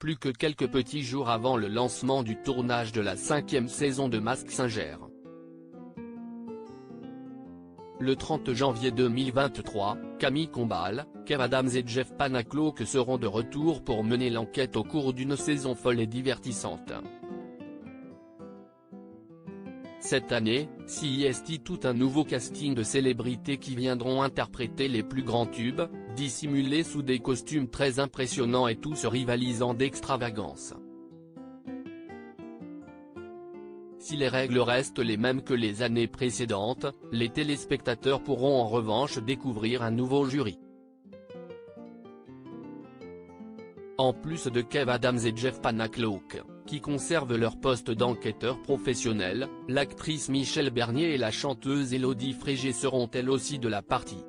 plus que quelques petits jours avant le lancement du tournage de la 5e saison de Mask Singer. Le 30 janvier 2023, Camille Combal, Kev Adams et Jeff Panaclock seront de retour pour mener l'enquête au cours d'une saison folle et divertissante. Cette année, CIST tout un nouveau casting de célébrités qui viendront interpréter les plus grands tubes, dissimulés sous des costumes très impressionnants et tous rivalisant d'extravagance. Si les règles restent les mêmes que les années précédentes, les téléspectateurs pourront en revanche découvrir un nouveau jury. En plus de Kev Adams et Jeff Panaclock, qui conservent leur poste d'enquêteur professionnel, l'actrice Michèle Bernier et la chanteuse Élodie Frégé seront elles aussi de la partie.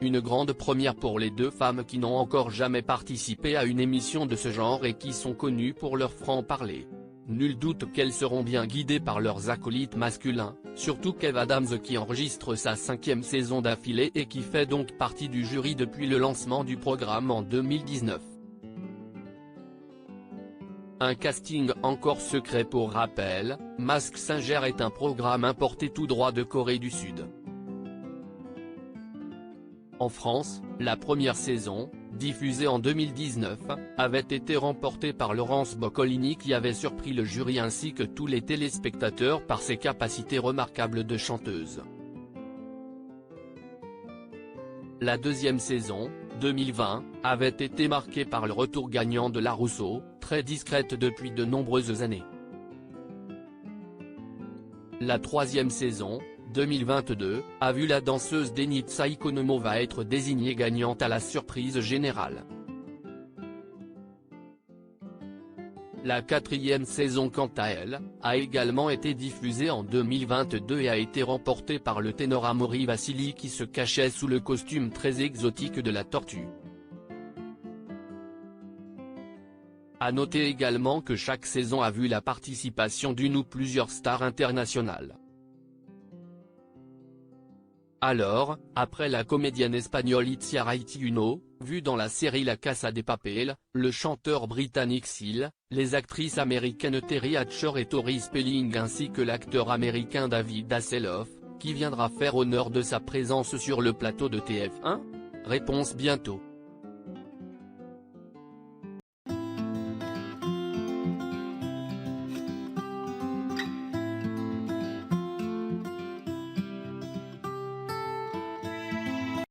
Une grande première pour les deux femmes qui n'ont encore jamais participé à une émission de ce genre et qui sont connues pour leur franc-parler. Nul doute qu'elles seront bien guidées par leurs acolytes masculins, surtout Kev Adams qui enregistre sa 5e saison d'affilée et qui fait donc partie du jury depuis le lancement du programme en 2019. Un casting encore secret pour rappel, Mask Singer est un programme importé tout droit de Corée du Sud. En France, la première saison, diffusée en 2019, avait été remportée par Laurence Boccolini qui avait surpris le jury ainsi que tous les téléspectateurs par ses capacités remarquables de chanteuse. La deuxième saison, 2020, avait été marquée par le retour gagnant de La Rousseau, très discrète depuis de nombreuses années. La troisième saison, 2022, a vu la danseuse Denitsa Ikonomova être désignée gagnante à la surprise générale. La quatrième saison quant à elle, a également été diffusée en 2022 et a été remportée par le ténor Amaury Vassili qui se cachait sous le costume très exotique de la tortue. À noter également que chaque saison a vu la participation d'une ou plusieurs stars internationales. Alors, après la comédienne espagnole Itziarraiti Uno, vue dans la série La Casa de Papel, le chanteur britannique Seal, les actrices américaines Terry Hatcher et Tori Spelling ainsi que l'acteur américain David Hasselhoff, qui viendra faire honneur de sa présence sur le plateau de TF1 ? Réponse bientôt.